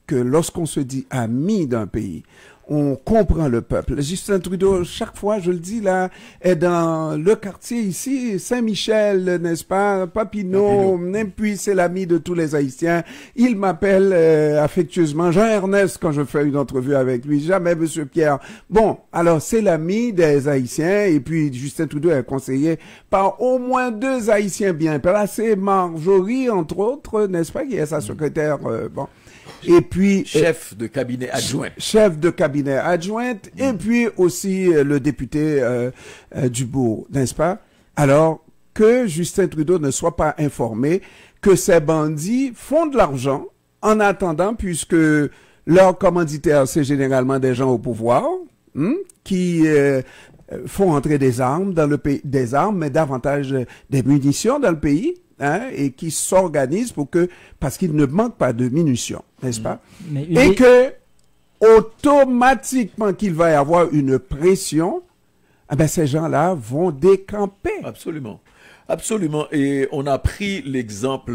que lorsqu'on se dit ami d'un pays, on comprend le peuple. Justin Trudeau, chaque fois, je le dis là, est dans le quartier ici, Saint-Michel, n'est-ce pas, Papineau, et puis c'est l'ami de tous les Haïtiens. Il m'appelle affectueusement Jean-Ernest quand je fais une entrevue avec lui, jamais Monsieur Pierre. Bon, alors c'est l'ami des Haïtiens, et puis Justin Trudeau est conseillé par au moins 2 Haïtiens bien placés, Marjorie, entre autres, n'est-ce pas, qui est sa secrétaire, bon. Et puis chef de cabinet adjoint. Chef de cabinet adjointe, et puis aussi le député Dubourg, n'est-ce pas? Alors que Justin Trudeau ne soit pas informé que ces bandits font de l'argent en attendant, puisque leurs commanditaires, c'est généralement des gens au pouvoir, qui font entrer des armes dans le pays, des armes, mais davantage des munitions dans le pays. Et qui s'organisent pour que, parce qu'il ne manque pas de munitions, n'est-ce pas? Et que, automatiquement qu'il va y avoir une pression, eh ben, ces gens-là vont décamper. Absolument. Absolument. Et on a pris l'exemple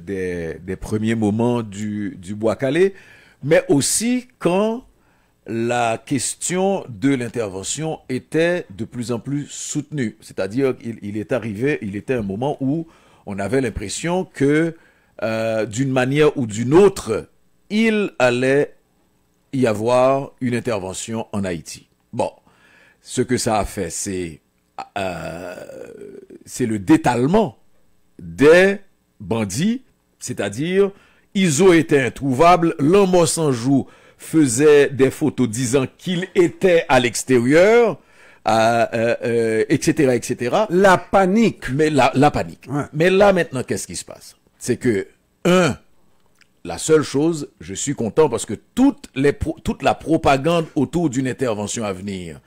des premiers moments du Bois-Calais, mais aussi quand la question de l'intervention était de plus en plus soutenue. C'est-à-dire qu'il est arrivé, il était un moment où on avait l'impression que, d'une manière ou d'une autre, il allait y avoir une intervention en Haïti. Bon, ce que ça a fait, c'est le détalement des bandits, c'est-à-dire, ils ont été introuvables, l'homme sans joue faisait des photos disant qu'il était à l'extérieur, etc., etc. La panique. Mais la panique. Ouais. Mais là, maintenant, qu'est-ce qui se passe? C'est que, la seule chose, je suis content parce que toute la propagande autour d'une intervention à venir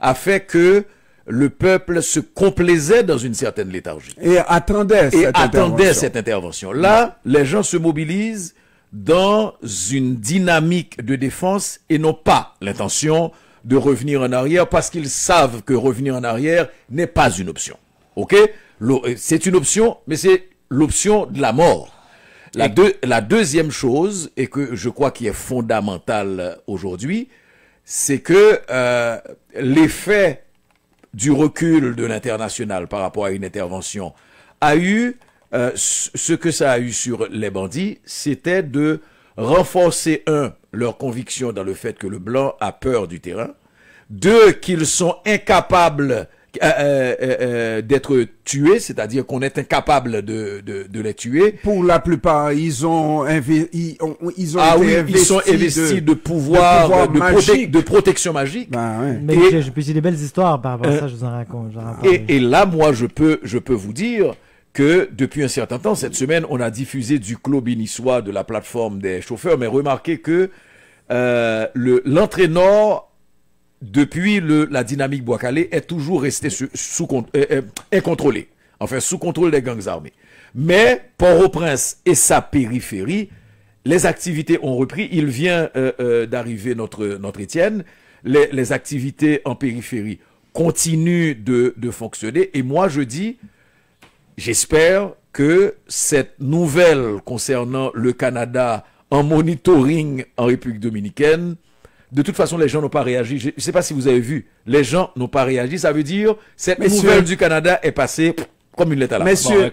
a fait que le peuple se complaisait dans une certaine léthargie. Et attendait cette intervention. Là, les gens se mobilisent dans une dynamique de défense et n'ont pas l'intention de revenir en arrière parce qu'ils savent que revenir en arrière n'est pas une option. Ok? C'est une option, mais c'est l'option de la mort. La deuxième chose, et que je crois qui est fondamentale aujourd'hui, c'est que l'effet du recul de l'international par rapport à une intervention a eu ce que ça a eu sur les bandits, c'était de renforcer, leur conviction dans le fait que le blanc a peur du terrain, 2, qu'ils sont incapables d'être tués, c'est-à-dire qu'on est incapable de les tuer. Pour la plupart, ils sont investis de pouvoir de protection magique. Ben, ouais. Mais j'ai des belles histoires par rapport à ça, je vous en raconte. Et là, moi, je peux vous dire que depuis un certain temps, cette semaine, on a diffusé du club niçois de la plateforme des chauffeurs, mais remarquez que l'entraîneur, depuis la dynamique Bois-Calais, est toujours resté incontrôlé, enfin sous contrôle des gangs armés. Mais Port-au-Prince et sa périphérie, les activités ont repris. Il vient d'arriver notre Étienne. Les activités en périphérie continuent de fonctionner. Et moi, je dis, j'espère que cette nouvelle concernant le Canada en monitoring en République dominicaine, de toute façon, les gens n'ont pas réagi. Je ne sais pas si vous avez vu, les gens n'ont pas réagi. Ça veut dire, cette nouvelle du Canada est passée comme une lettre à la Messieurs,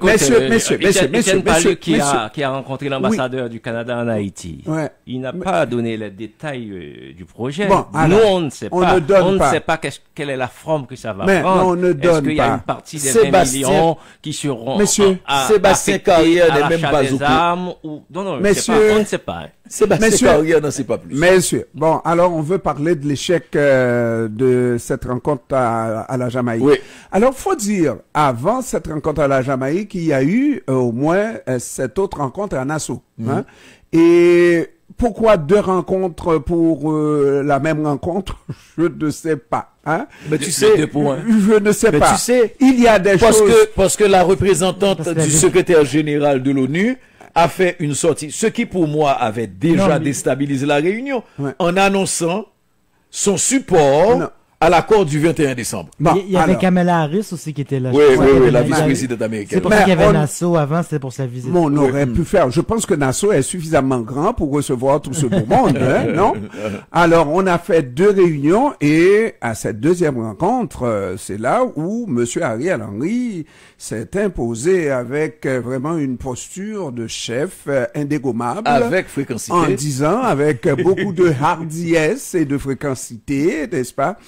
qui a rencontré l'ambassadeur du Canada en Haïti. Ouais. Il n'a pas donné les détails du projet. Bon, nous, on ne sait pas. On ne sait pas quelle est la forme que ça va prendre. On ne donne pas. Est-ce qu'il y a une partie des 20 millions qui seront Sébastien Carrière n'est même pas des armes ou... Non, on ne sait pas. Sébastien Carrière n'en sait pas plus. Messieurs, bon, alors on veut parler de l'échec de cette rencontre à la Jamaïque. Oui. Alors, faut dire, avant cette rencontre à la Jamaïque, il y a eu au moins cette autre rencontre à Nassau. Hein? Et pourquoi 2 rencontres pour la même rencontre? Je ne sais pas. Hein? Mais tu sais, je ne sais pas. Tu sais, il y a des choses... Parce que la représentante du secrétaire général de l'ONU a fait une sortie, ce qui pour moi avait déjà déstabilisé la réunion, en annonçant son support à l'accord du 21 décembre. Bon, il y avait Kamala Harris aussi qui était là. Oui, la vice-présidente américaine. C'est pour ça qu'il y avait Nassau avant, c'était pour sa visite. On aurait pu faire. Je pense que Nassau est suffisamment grand pour recevoir tout ce beau monde, hein, non? Alors, on a fait 2 réunions et à cette deuxième rencontre, c'est là où M. Ariel Henry s'est imposé avec vraiment une posture de chef indégommable. Avec fréquencité. En disant, avec beaucoup de hardiesse et de fréquencité, n'est-ce pas?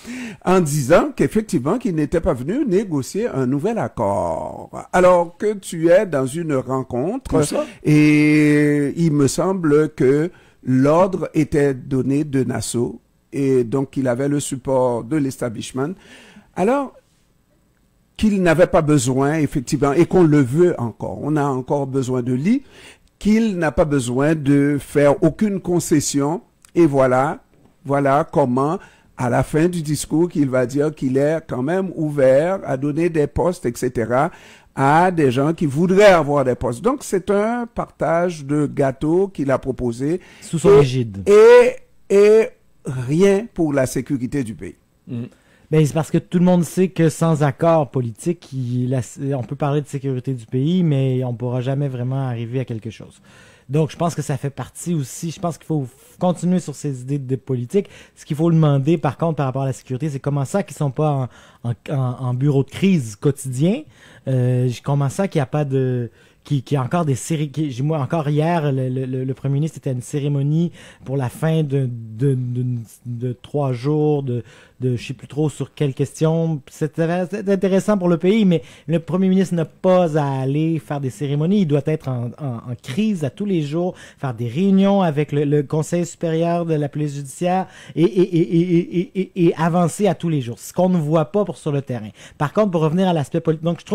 En disant qu'effectivement, qu'il n'était pas venu négocier un nouvel accord. Alors que tu es dans une rencontre et il me semble que l'ordre était donné de Nassau et donc il avait le support de l'establishment. Alors, qu'il n'avait pas besoin, effectivement, et qu'on le veut encore, on a encore besoin de lui, qu'il n'a pas besoin de faire aucune concession et voilà comment à la fin du discours qu'il va dire qu'il est quand même ouvert à donner des postes, etc., à des gens qui voudraient avoir des postes. Donc, c'est un partage de gâteau qu'il a proposé. Sous son égide. Et rien pour la sécurité du pays. Ben, c'est parce que tout le monde sait que sans accord politique, on peut parler de sécurité du pays, mais on ne pourra jamais vraiment arriver à quelque chose. Donc, je pense que ça fait partie aussi. Je pense qu'il faut continuer sur ces idées de politique. Ce qu'il faut demander, par contre, par rapport à la sécurité, c'est comment ça qu'ils sont pas en bureau de crise quotidien. Comment ça qu'il n'y a pas de... Qui a encore des séries. Moi, encore hier, le premier ministre était à une cérémonie pour la fin de 3 jours, je sais plus trop sur quelle question. C'était intéressant pour le pays, mais le premier ministre n'a pas à aller faire des cérémonies. Il doit être en crise à tous les jours, faire des réunions avec le Conseil supérieur de la police judiciaire et avancer à tous les jours. Ce qu'on ne voit pas sur le terrain. Par contre, pour revenir à l'aspect politique, donc je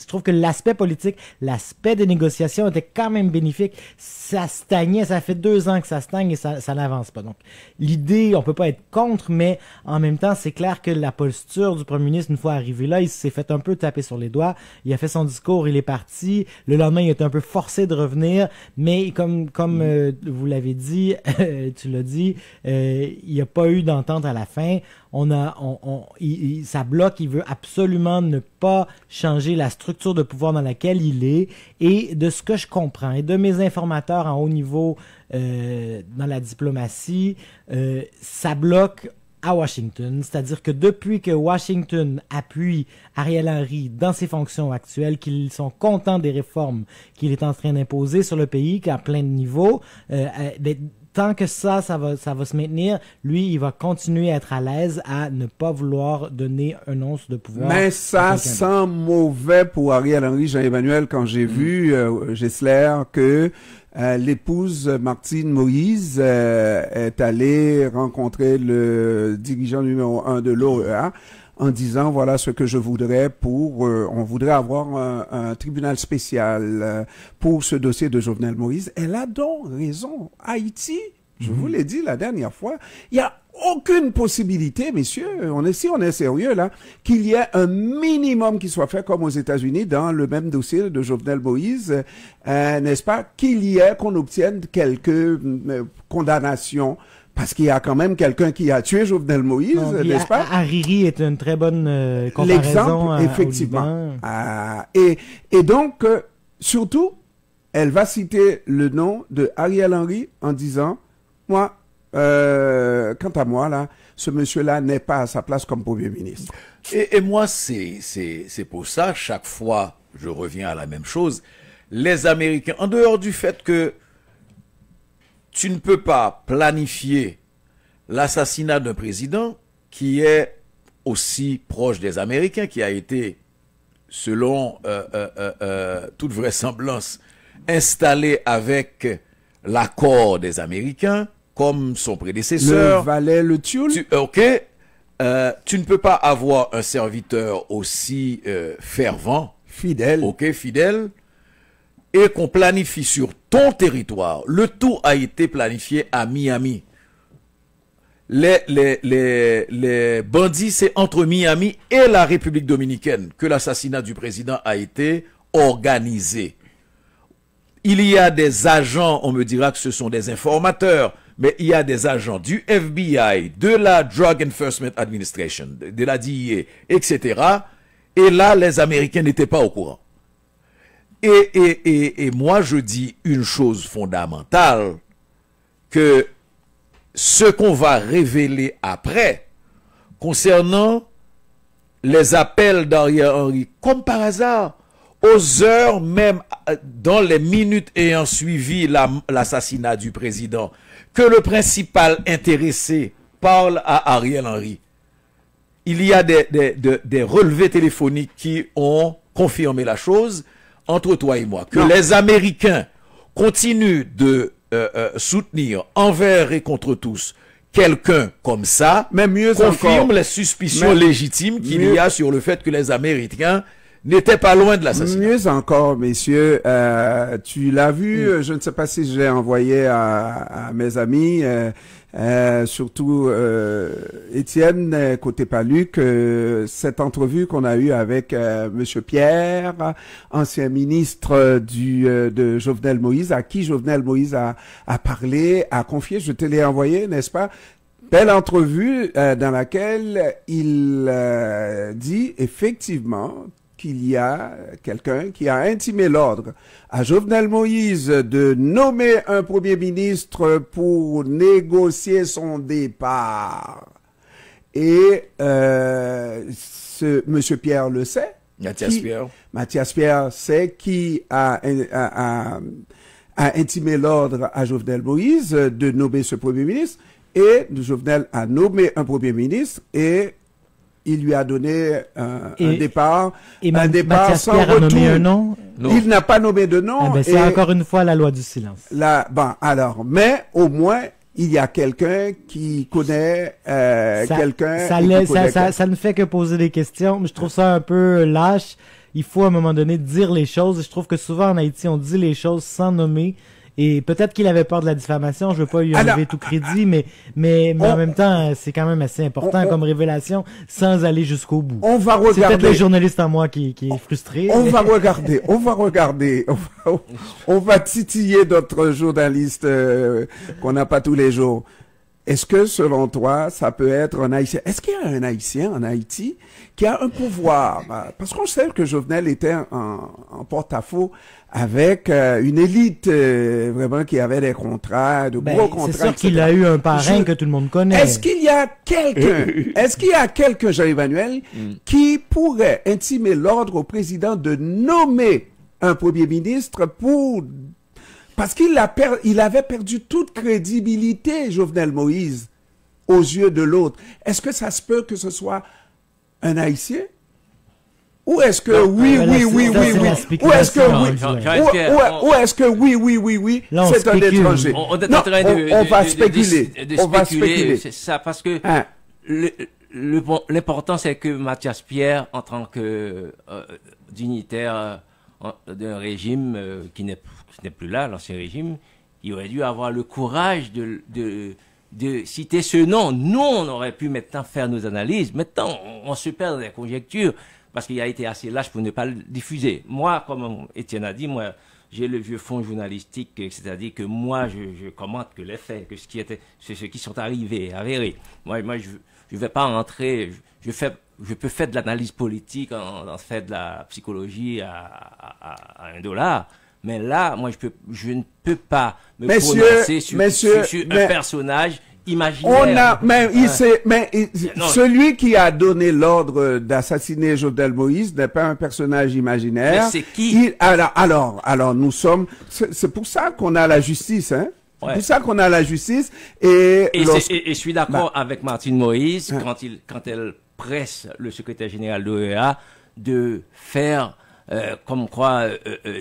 trouve que l'aspect politique, l'aspect des négociations était quand même bénéfique. Ça stagnait, ça fait 2 ans que ça stagne et ça n'avance pas. Donc, l'idée, on peut pas être contre, mais en même temps, c'est clair que la posture du premier ministre, une fois arrivé là, il s'est fait un peu taper sur les doigts. Il a fait son discours, il est parti. Le lendemain, il était un peu forcé de revenir, mais comme vous l'avez dit, tu l'as dit, il n'y a pas eu d'entente à la fin. Ça bloque, il veut absolument ne pas changer la structure de pouvoir dans laquelle il est. Et de ce que je comprends, et de mes informateurs en haut niveau dans la diplomatie, ça bloque à Washington. C'est-à-dire que depuis que Washington appuie Ariel Henry dans ses fonctions actuelles, qu'ils sont contents des réformes qu'il est en train d'imposer sur le pays, qu'à plein de niveaux, tant que ça va se maintenir, lui, il va continuer à être à l'aise à ne pas vouloir donner un once de pouvoir. Mais ça sent mauvais pour Ariel Henry, Jean-Emmanuel, quand j'ai vu, Gessler, que l'épouse Martine Moïse est allée rencontrer le dirigeant numéro 1 de l'OEA en disant voilà ce que je voudrais on voudrait avoir un tribunal spécial pour ce dossier de Jovenel Moïse. Elle a donc raison. Haïti, je vous l'ai dit la dernière fois, il y a aucune possibilité, messieurs, si on est sérieux là, qu'il y ait un minimum qui soit fait comme aux États-Unis dans le même dossier de Jovenel Moïse, n'est-ce pas, qu'on obtienne quelques condamnations. Parce qu'il y a quand même quelqu'un qui a tué Jovenel Moïse, n'est-ce pas? Hariri est une très bonne comparaison. L'exemple, effectivement. Et donc, surtout, elle va citer le nom de Ariel Henry en disant, moi, quant à moi, là, ce monsieur-là n'est pas à sa place comme Premier ministre. Et moi, c'est pour ça, chaque fois, je reviens à la même chose. Les Américains, en dehors du fait que tu ne peux pas planifier l'assassinat d'un président qui est aussi proche des Américains, qui a été, selon toute vraisemblance, installé avec l'accord des Américains, comme son prédécesseur. Le valet, le tioul. Ok. Tu ne peux pas avoir un serviteur aussi fervent, Fidèle. ok, fidèle, et qu'on planifie sur ton territoire. Le tout a été planifié à Miami. Les bandits, c'est entre Miami et la République dominicaine que l'assassinat du président a été organisé. Il y a des agents, on me dira que ce sont des informateurs, mais il y a des agents du FBI, de la Drug Enforcement Administration, de la DEA, etc. Et là, les Américains n'étaient pas au courant. Et moi, je dis une chose fondamentale, que ce qu'on va révéler après, concernant les appels d'Ariel Henry, comme par hasard, aux heures même, dans les minutes ayant suivi l'assassinat du président, que le principal intéressé parle à Ariel Henry. Il y a des relevés téléphoniques qui ont confirmé la chose entre toi et moi. Que les Américains continuent de soutenir envers et contre tous quelqu'un comme ça, mais mieux confirme encore, les suspicions légitimes qu'il y a sur le fait que les Américains n'étaient pas loin de l'assassinat. Mieux encore, messieurs, tu l'as vu, je ne sais pas si je l'ai envoyé à mes amis, surtout Étienne, côté Paluc, cette entrevue qu'on a eue avec Monsieur Pierre, ancien ministre de Jovenel Moïse, à qui Jovenel Moïse a parlé, a confié, je te l'ai envoyé, n'est-ce pas? Belle entrevue dans laquelle il dit effectivement qu'il y a quelqu'un qui a intimé l'ordre à Jovenel Moïse de nommer un premier ministre pour négocier son départ. Et Monsieur Pierre le sait. Mathias Pierre sait qui a intimé l'ordre à Jovenel Moïse de nommer ce premier ministre. Et Jovenel a nommé un premier ministre et il lui a donné un départ, un départ Mathias sans Pierre retour. A nommé un nom? Non. Il n'a pas nommé de nom. Ah ben c'est encore une fois la loi du silence. Mais au moins, il y a quelqu'un qui connaît quelqu'un. Ça ne fait que poser des questions, mais je trouve ça un peu lâche. Il faut à un moment donné dire les choses. Je trouve que souvent en Haïti, on dit les choses sans nommer. Et peut-être qu'il avait peur de la diffamation, je veux pas lui enlever tout crédit, mais en même temps, c'est quand même assez important comme révélation, sans aller jusqu'au bout. On va regarder. C'est peut-être le journaliste en moi qui est frustré. On va regarder, on va titiller d'autres journalistes qu'on n'a pas tous les jours. Est-ce que, selon toi, ça peut être un Haïtien? Est-ce qu'il y a un Haïtien en Haïti qui a un pouvoir? Parce qu'on sait que Jovenel était en porte-à-faux avec une élite vraiment qui avait des contrats, de gros contrats. C'est sûr qu'il a eu un parrain que tout le monde connaît. Est-ce qu'il y a quelqu'un, Jean-Emmanuel, qui pourrait intimer l'ordre au président de nommer un premier ministre parce qu'il avait perdu toute crédibilité, Jovenel Moïse, aux yeux de l'autre. Est-ce que ça se peut que ce soit un Haïtien? Ou est-ce que oui? Ou est-ce que oui, c'est un étranger? On est en train on va spéculer. On va spéculer. C'est ça, parce que l'important, c'est que Mathias Pierre, en tant que dignitaire d'un régime qui n'est plus là, l'ancien régime, il aurait dû avoir le courage de citer ce nom. Nous, on aurait pu maintenant faire nos analyses. Maintenant, on se perd dans les conjectures parce qu'il a été assez lâche pour ne pas le diffuser. Moi, comme Étienne a dit, j'ai le vieux fond journalistique, c'est-à-dire que moi, je commente que les faits, que ceux qui sont arrivés, avérés. Moi, je vais pas rentrer, je peux faire de l'analyse politique, en faire de la psychologie à $1. Mais là, moi, je ne peux pas me prononcer sur un personnage imaginaire. Celui qui a donné l'ordre d'assassiner Jovenel Moïse n'est pas un personnage imaginaire. Mais c'est qui? Alors, nous sommes, c'est pour ça qu'on a la justice, hein. C'est pour ça qu'on a la justice et je suis d'accord avec Martine Moïse quand elle presse le secrétaire général de l'OEA de faire comme quoi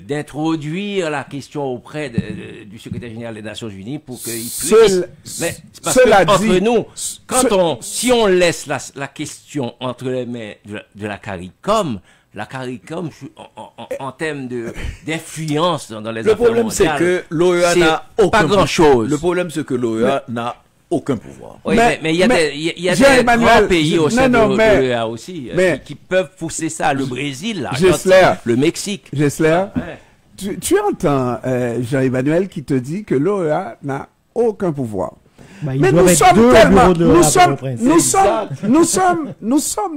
d'introduire la question auprès du secrétaire général des Nations Unies pour qu'il puisse. Mais c'est parce que entre nous, si on laisse la question entre les mains de la CARICOM, en termes d'influence dans les affaires mondiales, le problème c'est que l'OEA n'a aucun pas grand chose. Le problème c'est que l'OEA n'a aucun pouvoir. Oui, mais il y a des grands pays au sein de l'OEA aussi qui peuvent pousser ça. Le Brésil, l'Argentine, le Mexique. Gessler, tu entends Jean-Emmanuel qui te dit que l'OEA n'a aucun pouvoir. Mais nous sommes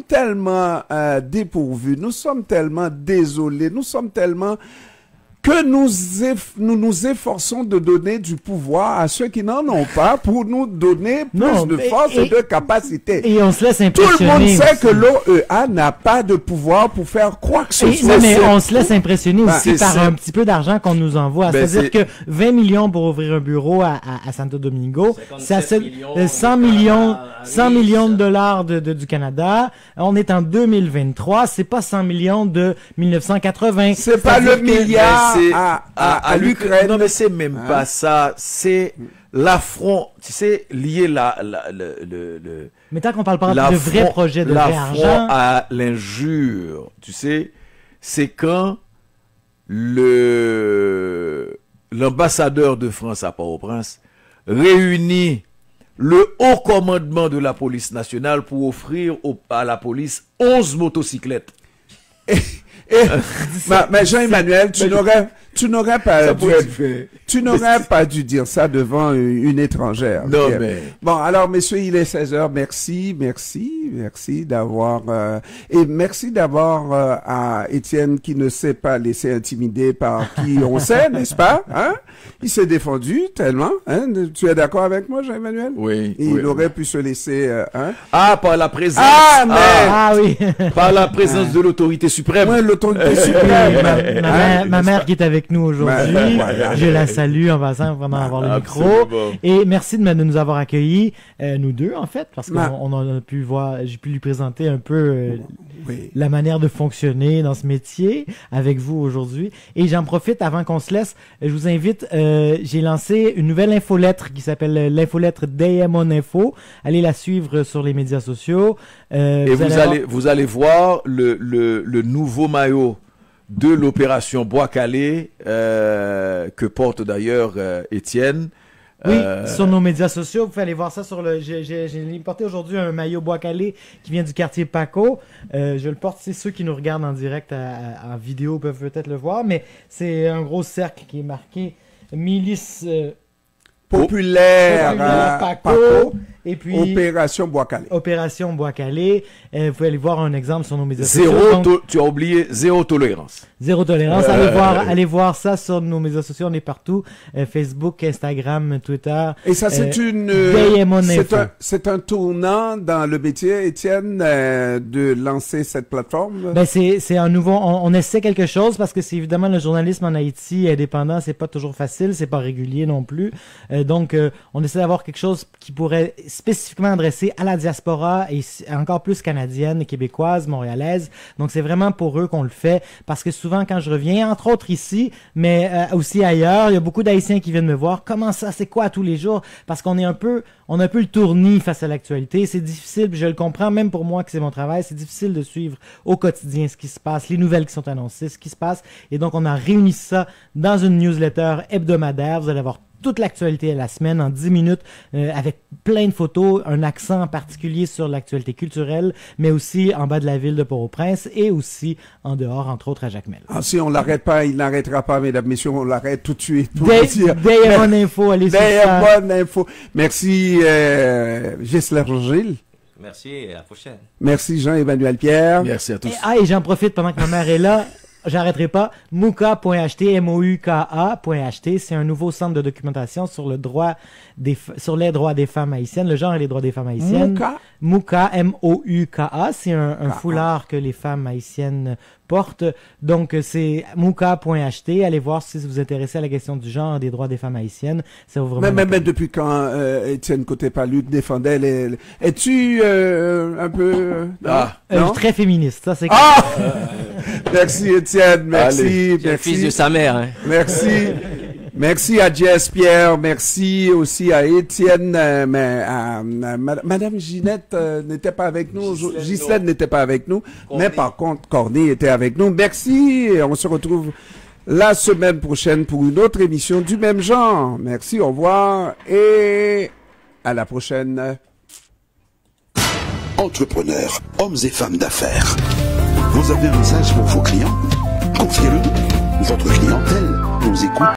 tellement dépourvus, nous sommes tellement désolés, nous sommes tellement que nous nous efforçons de donner du pouvoir à ceux qui n'en ont pas pour nous donner plus de force et de capacité. Et on se laisse impressionner. Tout le monde sait que l'OEA n'a pas de pouvoir pour faire quoi que ce soit. Mais on se laisse impressionner aussi par un petit peu d'argent qu'on nous envoie. C'est-à-dire que 20 millions pour ouvrir un bureau à Santo Domingo, c'est 100 millions de dollars du Canada. On est en 2023, c'est pas 100 millions de 1980. C'est pas le milliard à l'Ukraine. Non, mais c'est même pas ça. C'est l'affront, tu sais, lié mais tant qu'on parle pas de vrais projets, de vrai argent. L'affront à l'injure, tu sais, c'est quand l'ambassadeur de France à Port-au-Prince réunit le haut commandement de la police nationale pour offrir à la police 11 motocyclettes. Mais Jean-Emmanuel, tu n'aurais pas dû dire ça devant une étrangère. Non, mais... Bon, alors, messieurs, il est 16h. Merci d'avoir, et merci d'abord à Étienne qui ne s'est pas laissé intimider par qui on sait, n'est-ce pas? Hein? Il s'est défendu tellement, hein? Tu es d'accord avec moi, Jean-Emmanuel? Oui. Il aurait pu se laisser, hein? Par la présence. Oui. Par la présence de l'autorité suprême. Ouais, l'autorité suprême. Ma mère qui est avec nous aujourd'hui, je la salue en passant vraiment avoir le micro. Et merci de nous avoir accueillis, nous deux en fait, parce qu'on a pu voir, j'ai pu lui présenter un peu la manière de fonctionner dans ce métier avec vous aujourd'hui. Et j'en profite avant qu'on se laisse, je vous invite, j'ai lancé une nouvelle infolettre qui s'appelle l'infolettre Daemon Info. Allez la suivre sur les médias sociaux. Et vous allez voir le nouveau maillot de l'opération Bois-Calais que porte d'ailleurs Étienne. Oui, sur nos médias sociaux, vous pouvez aller voir ça sur j'ai porté aujourd'hui un maillot Bois-Calais qui vient du quartier Paco. Je le porte, c'est ceux qui nous regardent en direct en vidéo peuvent peut-être le voir, mais c'est un gros cercle qui est marqué milice populaire Paco. Et puis, Opération Bois-Calais. Opération Bois-Calais. Vous pouvez aller voir un exemple sur nos médias sociaux. Tu as oublié zéro tolérance. Zéro tolérance. Allez voir ça sur nos médias sociaux. On est partout. Facebook, Instagram, Twitter. Et ça, c'est c'est un tournant dans le métier, Étienne, de lancer cette plateforme. C'est un nouveau. On essaie quelque chose parce que c'est évidemment le journalisme en Haïti indépendant, c'est pas toujours facile, c'est pas régulier non plus. Donc, on essaie d'avoir quelque chose qui pourrait spécifiquement adressé à la diaspora et encore plus canadienne, québécoise, montréalaise. Donc, c'est vraiment pour eux qu'on le fait parce que souvent, quand je reviens, entre autres ici, mais aussi ailleurs, il y a beaucoup d'Haïtiens qui viennent me voir. Comment ça? C'est quoi tous les jours? Parce qu'on est un peu le tournis face à l'actualité. C'est difficile, je le comprends, même pour moi que c'est mon travail, c'est difficile de suivre au quotidien ce qui se passe, les nouvelles qui sont annoncées, ce qui se passe. Et donc, on a réuni ça dans une newsletter hebdomadaire. Vous allez avoir toute l'actualité de la semaine en 10 minutes avec plein de photos, un accent particulier sur l'actualité culturelle, mais aussi en bas de la ville de Port-au-Prince et aussi en dehors, entre autres à Jacmel. Ah, si on l'arrête pas, il n'arrêtera pas, mesdames, messieurs, on l'arrête tout de suite. Daemon Info, allez sur ça. Daemon Info. Merci Gessler Gilles. Merci et à la prochaine. Merci Jean-Emmanuel Pierre. Merci à tous. Et j'en profite pendant que ma mère est là. J'arrêterai pas. Mouka.ht, MOUKA.ht, c'est un nouveau centre de documentation sur sur les droits des femmes haïtiennes, le genre et les droits des femmes haïtiennes. Mouka, M-O-U-K-A, c'est un foulard que les femmes haïtiennes portent. Donc, c'est mouka.ht. Allez voir si vous vous intéressez à la question du genre et des droits des femmes haïtiennes. Ça vaut vraiment même depuis quand Étienne Côté-Palut défendait les... Es-tu un peu... très féministe, ça c'est Merci Étienne, merci. C'est le fils de sa mère. Hein. Merci. Merci à Jess Pierre, merci aussi à Étienne, mais à Madame Ginette n'était pas avec nous, Ghislaine n'était pas avec nous, mais par contre Corny était avec nous. Merci, et on se retrouve la semaine prochaine pour une autre émission du même genre. Merci, au revoir et à la prochaine. Entrepreneurs, hommes et femmes d'affaires, vous avez un message pour vos clients? Confiez-le. Votre clientèle nous écoute.